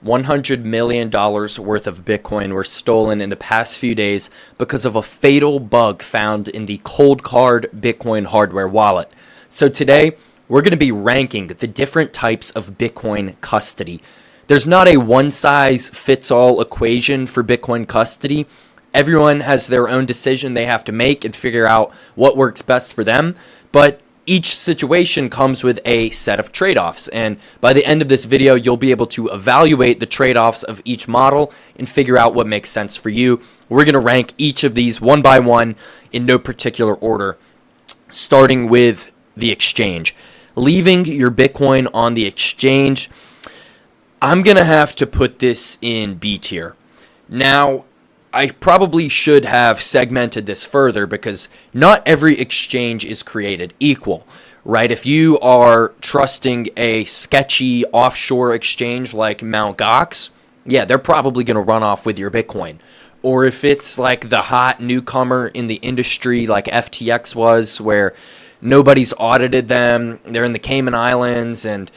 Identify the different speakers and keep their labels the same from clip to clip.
Speaker 1: $100 million worth of Bitcoin were stolen in the past few days because of a fatal bug found in the Cold Card Bitcoin hardware wallet. So today, we're going to be ranking the different types of Bitcoin custody. There's not a one-size-fits-all equation for Bitcoin custody. Everyone has their own decision they have to make and figure out what works best for them. But each situation comes with a set of trade-offs. And by the end of this video, you'll be able to evaluate the trade-offs of each model and figure out what makes sense for you. We're going to rank each of these one by one in no particular order, starting with the exchange. Leaving your Bitcoin on the exchange, I'm going to have to put this in B tier. Now, I probably should have segmented this further because not every exchange is created equal, right? If you are trusting a sketchy offshore exchange like Mt. Gox, yeah, they're probably going to run off with your Bitcoin. Or if it's like the hot newcomer in the industry like FTX was, where nobody's audited them, they're in the Cayman Islands, and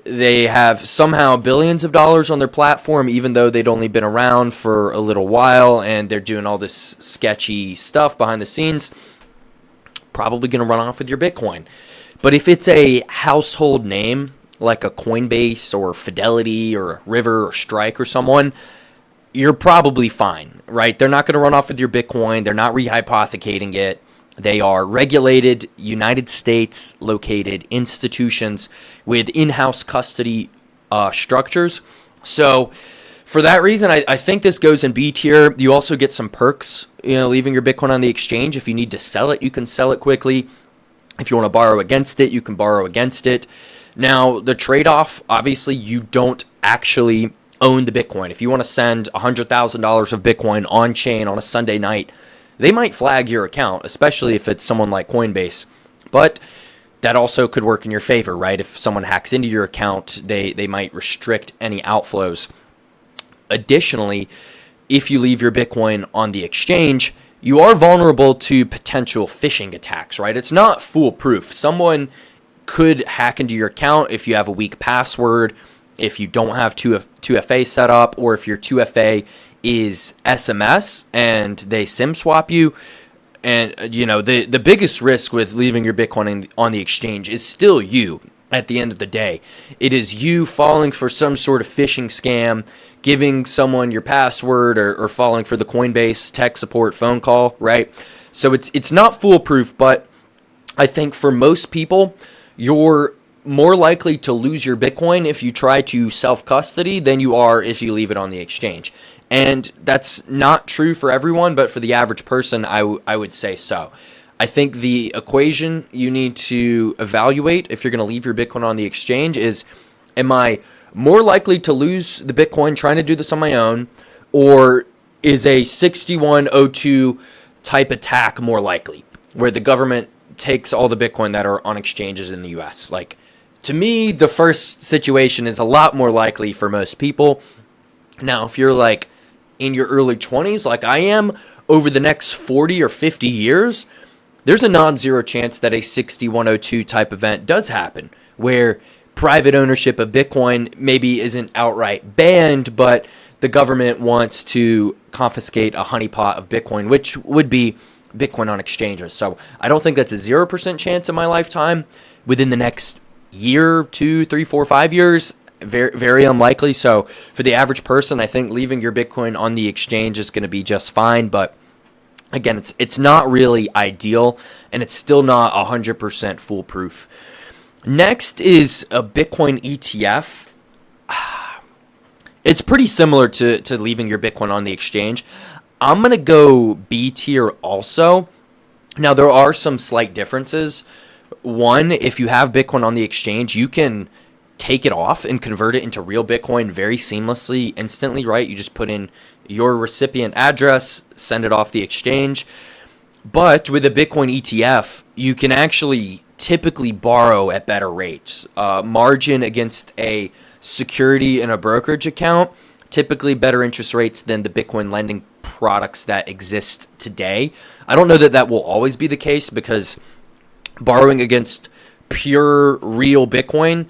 Speaker 1: they have somehow billions of dollars on their platform, even though they'd only been around for a little while, and they're doing all this sketchy stuff behind the scenes, probably going to run off with your Bitcoin. But if it's a household name, like a Coinbase or Fidelity or River or Strike or someone, you're probably fine, right? They're not going to run off with your Bitcoin. They're not rehypothecating it. They are regulated, United States located institutions with in-house custody structures. So for that reason, I think this goes in B tier. You also get some perks, leaving your Bitcoin on the exchange. If you need to sell it, you can sell it quickly. If you want to borrow against it, you can borrow against it. Now, the trade-off, obviously, you don't actually own the Bitcoin. If you want to send $100,000 of Bitcoin on-chain on a Sunday night, they might flag your account, especially if it's someone like Coinbase. But that also could work in your favor, right? If someone hacks into your account, they might restrict any outflows. Additionally, if you leave your Bitcoin on the exchange, you are vulnerable to potential phishing attacks, right? It's not foolproof. Someone could hack into your account if you have a weak password, if you don't have 2FA set up, or if your 2FA is SMS and they SIM swap you. And the biggest risk with leaving your Bitcoin on the exchange is still you at the end of the day. It is you falling for some sort of phishing scam, giving someone your password, or falling for the Coinbase tech support phone call, right? So it's not foolproof, but I think for most people, you're more likely to lose your Bitcoin if you try to self-custody than you are if you leave it on the exchange. And that's not true for everyone, but for the average person, I would say so. I think the equation you need to evaluate if you're going to leave your Bitcoin on the exchange is, am I more likely to lose the Bitcoin trying to do this on my own, or is a 6102 type attack more likely, where the government takes all the Bitcoin that are on exchanges in the US? Like, to me, the first situation is a lot more likely for most people. Now, if you're like in your early 20s, like I am, over the next 40 or 50 years, there's a non-zero chance that a 6102 type event does happen, where private ownership of Bitcoin maybe isn't outright banned, but the government wants to confiscate a honeypot of Bitcoin, which would be Bitcoin on exchanges. So I don't think that's a 0% chance in my lifetime. Within the next year, 2, 3, 4, 5 years, very, very unlikely. So for the average person, I think leaving your Bitcoin on the exchange is going to be just fine. But again, it's not really ideal, and it's still not 100% foolproof. Next is a Bitcoin ETF. It's pretty similar to leaving your Bitcoin on the exchange. I'm going to go B tier also. Now, there are some slight differences. One, if you have Bitcoin on the exchange, you can take it off and convert it into real Bitcoin very seamlessly, instantly, right? You just put in your recipient address, send it off the exchange. But with a Bitcoin ETF, you can actually typically borrow at better rates. Margin against a security in a brokerage account, typically better interest rates than the Bitcoin lending products that exist today. I don't know that that will always be the case, because borrowing against pure real Bitcoin,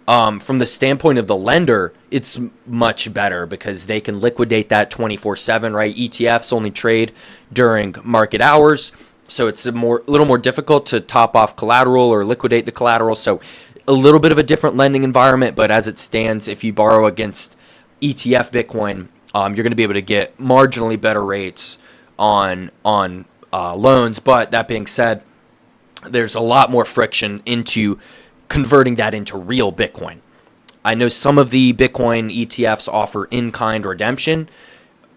Speaker 1: From the standpoint of the lender, it's much better because they can liquidate that 24/7, right? ETFs only trade during market hours, so it's a little more difficult to top off collateral or liquidate the collateral. So a little bit of a different lending environment, but as it stands, if you borrow against ETF Bitcoin, you're going to be able to get marginally better rates on loans. But that being said, there's a lot more friction into converting that into real Bitcoin. I know some of the Bitcoin ETFs offer in-kind redemption.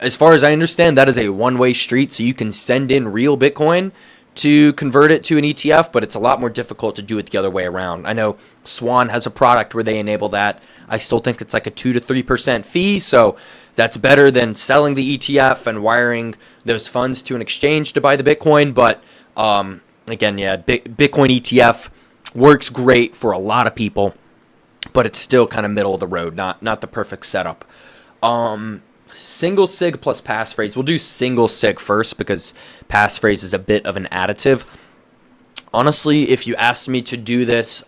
Speaker 1: As far as I understand, that is a one-way street, so you can send in real Bitcoin to convert it to an ETF, but it's a lot more difficult to do it the other way around. I know Swan has a product where they enable that. I still think it's like a 2 to 3% fee, so that's better than selling the ETF and wiring those funds to an exchange to buy the Bitcoin. But again, yeah, Bitcoin ETF works great for a lot of people, but it's still kind of middle of the road, not the perfect setup. Single sig plus passphrase. We'll do single sig first because passphrase is a bit of an additive. Honestly, if you asked me to do this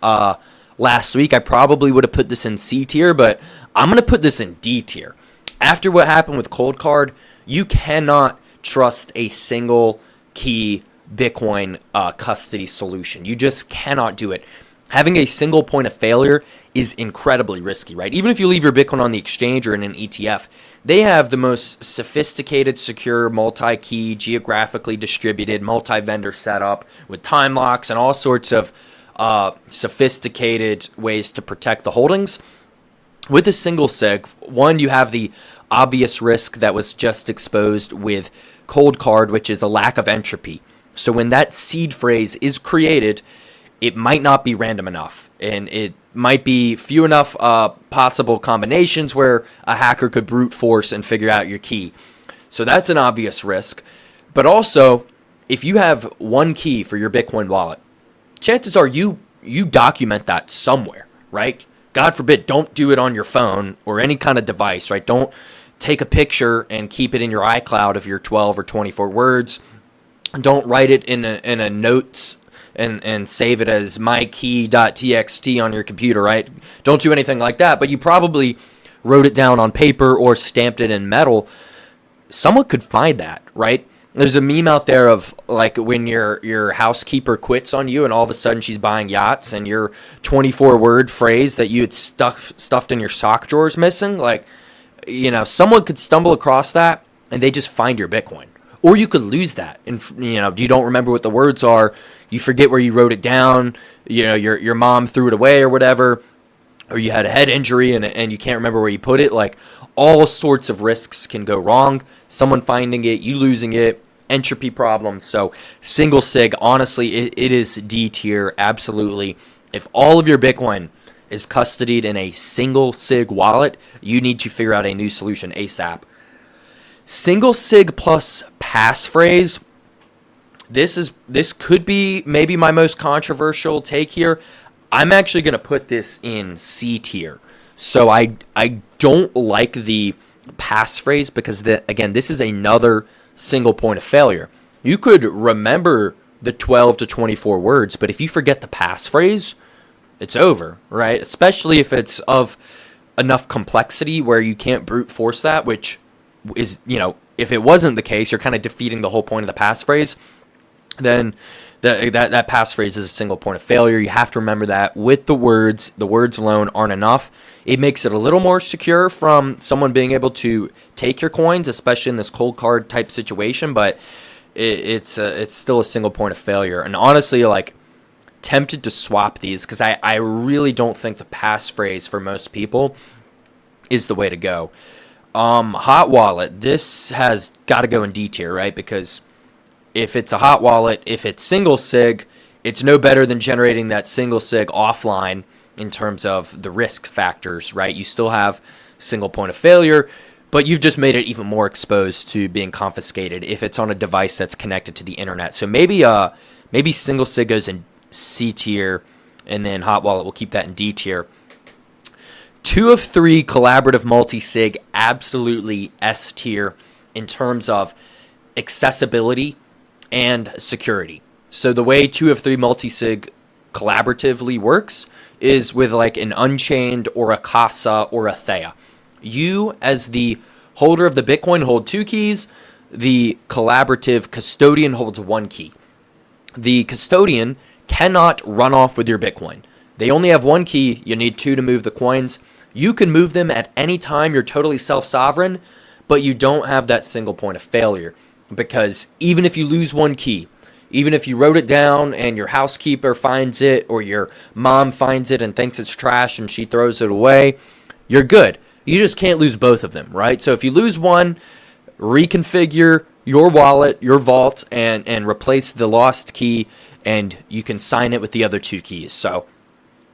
Speaker 1: last week, I probably would have put this in C tier, but I'm going to put this in D tier. After what happened with Cold Card, you cannot trust a single key Bitcoin custody solution. You just cannot do it. Having a single point of failure is incredibly risky, right? Even if you leave your Bitcoin on the exchange or in an ETF, they have the most sophisticated, secure, multi-key, geographically distributed, multi-vendor setup with time locks and all sorts of sophisticated ways to protect the holdings. With a single sig, one, you have the obvious risk that was just exposed with Cold Card, which is a lack of entropy. So when that seed phrase is created, it might not be random enough, and it might be few enough possible combinations where a hacker could brute force and figure out your key. So that's an obvious risk. But also, if you have one key for your Bitcoin wallet, chances are you document that somewhere, right? God forbid, don't do it on your phone or any kind of device, right? Don't take a picture and keep it in your iCloud of your 12 or 24 words. Don't write it in a notes and save it as mykey.txt on your computer, right? Don't do anything like that, but you probably wrote it down on paper or stamped it in metal. Someone could find that, right? There's a meme out there of like when your housekeeper quits on you and all of a sudden she's buying yachts and your 24-word phrase that you had stuffed in your sock drawer is missing. Like, you know, someone could stumble across that and they just find your Bitcoin. Or you could lose that, and you know, you don't remember what the words are. You forget where you wrote it down. You know, your mom threw it away or whatever, or you had a head injury and you can't remember where you put it. Like, all sorts of risks can go wrong. Someone finding it, you losing it, entropy problems. So single sig, honestly, it is D tier, absolutely. If all of your Bitcoin is custodied in a single sig wallet, you need to figure out a new solution ASAP. Single sig plus passphrase. This could be maybe my most controversial take here. I'm actually going to put this in C tier. So I don't like the passphrase because again, this is another single point of failure. You could remember the 12 to 24 words, but if you forget the passphrase, it's over, right? Especially if it's of enough complexity where you can't brute force that, which is, you know, if it wasn't the case, you're kind of defeating the whole point of the passphrase. Then that passphrase is a single point of failure. You have to remember that with the words alone aren't enough. It makes it a little more secure from someone being able to take your coins, especially in this cold card type situation, but it's still a single point of failure. And honestly, like, tempted to swap these because I really don't think the passphrase for most people is the way to go. Hot wallet, this has got to go in D tier, right? Because if it's a hot wallet, if it's single sig, it's no better than generating that single sig offline in terms of the risk factors, right? You still have single point of failure, but you've just made it even more exposed to being confiscated if it's on a device that's connected to the internet. So maybe single sig goes in C tier, and then hot wallet, we'll keep that in D tier. 2 of 3 collaborative multi-sig, absolutely S tier in terms of accessibility and security. So the way 2 of 3 multi-sig collaboratively works is with like an Unchained or a Casa or a Thea. You, as the holder of the Bitcoin, hold 2 keys. The collaborative custodian holds 1 key. The custodian cannot run off with your Bitcoin. They only have 1 key. You need 2 to move the coins. You can move them at any time. You're totally self-sovereign, but you don't have that single point of failure, because even if you lose 1 key, even if you wrote it down and your housekeeper finds it, or your mom finds it and thinks it's trash and she throws it away, you're good. You just can't lose both of them, right? So if you lose one, reconfigure your wallet, your vault, and replace the lost key, and you can sign it with the other 2 keys. So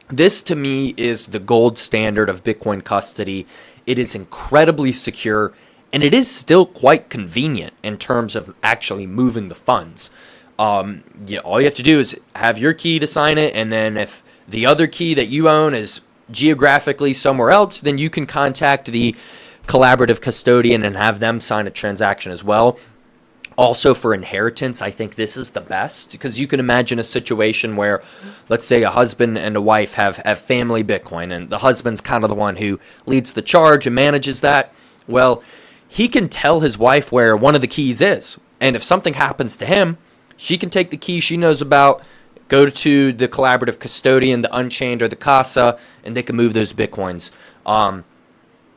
Speaker 1: this, to me, is the gold standard of Bitcoin custody. It is incredibly secure, and it is still quite convenient in terms of actually moving the funds. All you have to do is have your key to sign it, and then if the other key that you own is geographically somewhere else, then you can contact the collaborative custodian and have them sign a transaction as well. Also, for inheritance, I think this is the best, because you can imagine a situation where, let's say, a husband and a wife have family Bitcoin, and the husband's kind of the one who leads the charge and manages that. Well, he can tell his wife where one of the keys is, and if something happens to him, she can take the key she knows about, go to the collaborative custodian, the Unchained or the Casa, and they can move those Bitcoins.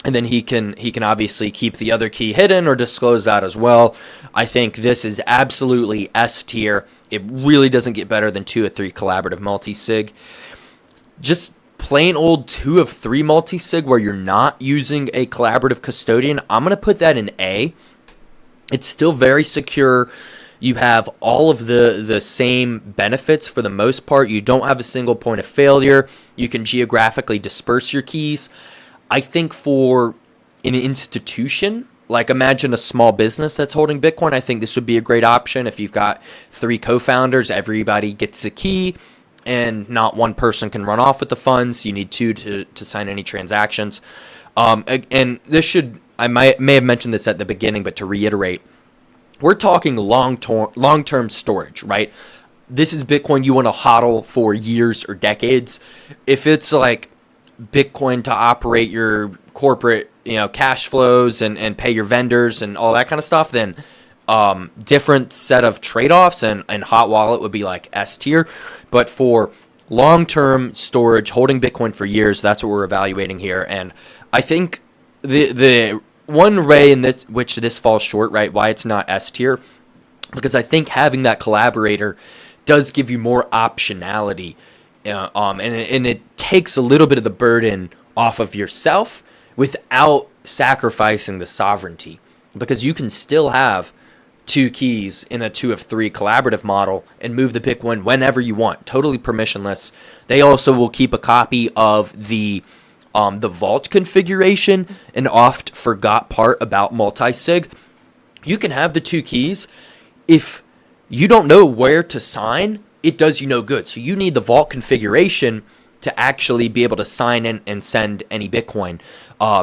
Speaker 1: And then he can obviously keep the other key hidden or disclose that as well. I think this is absolutely S tier. It really doesn't get better than 2 of 3 collaborative multi-sig. Just plain old 2 of 3 multi-sig where you're not using a collaborative custodian, I'm going to put that in A. It's still very secure. You have all of the same benefits for the most part. You don't have a single point of failure. You can geographically disperse your keys. I think for an institution, like imagine a small business that's holding Bitcoin, I think this would be a great option. If you've got 3 co-founders, everybody gets a key, and not one person can run off with the funds. You need 2 to sign any transactions. And this should, I may have mentioned this at the beginning, but to reiterate, we're talking long-term storage, right? This is Bitcoin you want to hodl for years or decades. If it's like Bitcoin to operate your corporate, cash flows and pay your vendors and all that kind of stuff, then different set of trade-offs, and hot wallet would be like S tier. But for long-term storage, holding Bitcoin for years, that's what we're evaluating here. And I think the one way in which this falls short, right, why it's not S tier, because I think having that collaborator does give you more optionality, and it takes a little bit of the burden off of yourself without sacrificing the sovereignty, because you can still have 2 keys in a 2 of 3 collaborative model and move the Bitcoin whenever you want, totally permissionless. They also will keep a copy of the vault configuration. An oft forgot part about multi-sig: you can have the 2 keys. If you don't know where to sign, it does you no good. So you need the vault configuration to actually be able to sign in and send any Bitcoin.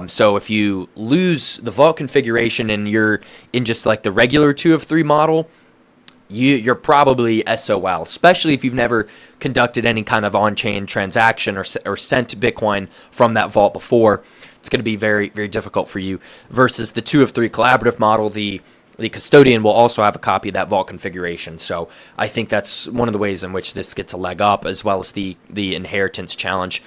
Speaker 1: So if you lose the vault configuration and you're in just like the regular 2 of 3 model, you're probably SOL, especially if you've never conducted any kind of on-chain transaction or sent Bitcoin from that vault before. It's going to be very, very difficult for you. Versus the 2 of 3 collaborative model, the custodian will also have a copy of that vault configuration. So I think that's one of the ways in which this gets a leg up, as well as the inheritance challenge.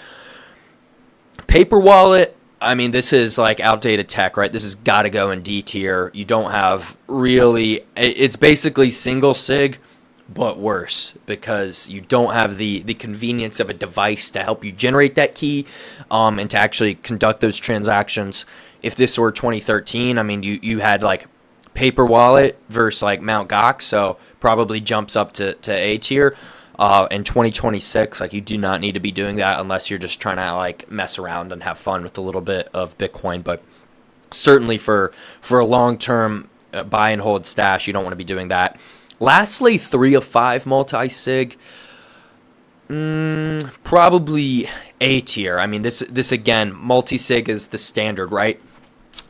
Speaker 1: Paper wallet, I mean, this is like outdated tech, right? This has got to go in D tier. You don't have really, it's basically single sig, but worse, because you don't have the convenience of a device to help you generate that key, and to actually conduct those transactions. If this were 2013, I mean, you had like paper wallet versus like Mt. Gox, so probably jumps up to A tier. In 2026, like, you do not need to be doing that unless you're just trying to like mess around and have fun with a little bit of Bitcoin. But certainly for a long-term buy and hold stash, you don't want to be doing that. Lastly, 3 of 5 multi-sig, probably A tier. I mean, this again, multi-sig is the standard, right?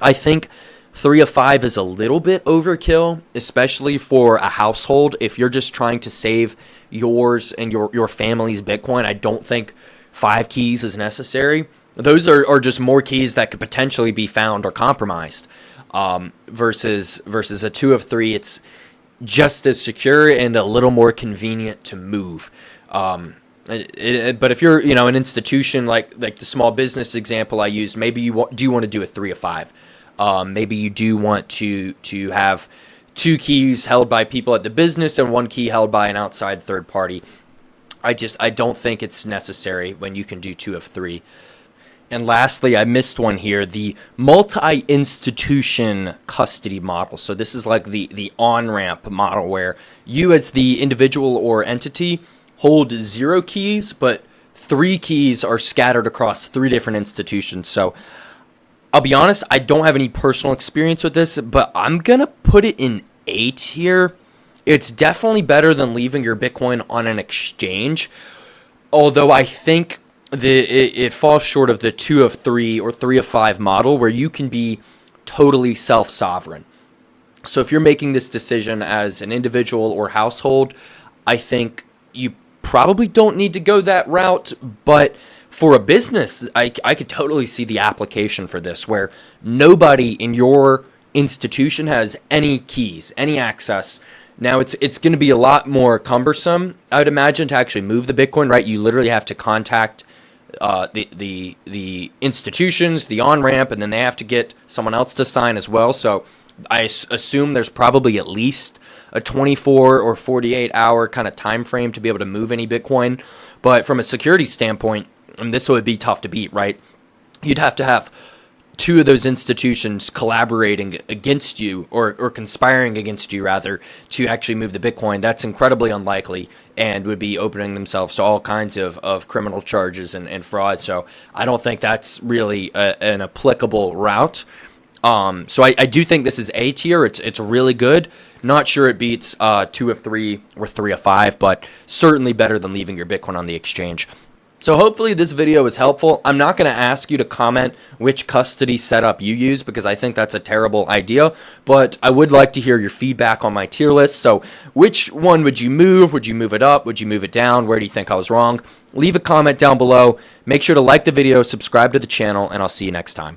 Speaker 1: I think 3 of 5 is a little bit overkill, especially for a household. If you're just trying to save yours and your family's Bitcoin, I don't think 5 keys is necessary. Those are just more keys that could potentially be found or compromised. Versus a 2 of 3, it's just as secure and a little more convenient to move. But if you're, an institution like the small business example I used, maybe you do want to do a 3 of 5. Maybe you do want to have 2 keys held by people at the business and 1 key held by an outside third party. I don't think it's necessary when you can do 2 of 3. And lastly, I missed one here, the multi-institution custody model. So this is like the on-ramp model where you as the individual or entity hold 0 keys, but 3 keys are scattered across 3 different institutions. So I'll be honest, I don't have any personal experience with this, but I'm going to put it in A tier. It's definitely better than leaving your Bitcoin on an exchange, although I think it falls short of the 2 of 3 or 3 of 5 model where you can be totally self-sovereign. So if you're making this decision as an individual or household, I think you probably don't need to go that route. But for a business, I could totally see the application for this where nobody in your institution has any keys, any access. Now it's going to be a lot more cumbersome, I would imagine, to actually move the Bitcoin, right? You literally have to contact the institutions, the on-ramp, and then they have to get someone else to sign as well. So I assume there's probably at least a 24 or 48 hour kind of time frame to be able to move any Bitcoin. But from a security standpoint, this would be tough to beat, right? You'd have to have 2 of those institutions collaborating against you or conspiring against you rather to actually move the Bitcoin. That's incredibly unlikely and would be opening themselves to all kinds of criminal charges and fraud. So I don't think that's really an applicable route. So I do think this is A tier. It's really good. Not sure it beats 2 of 3 or 3 of 5, but certainly better than leaving your Bitcoin on the exchange. So hopefully this video was helpful. I'm not going to ask you to comment which custody setup you use because I think that's a terrible idea, but I would like to hear your feedback on my tier list. So which one would you move? Would you move it up? Would you move it down? Where do you think I was wrong? Leave a comment down below. Make sure to like the video, subscribe to the channel, and I'll see you next time.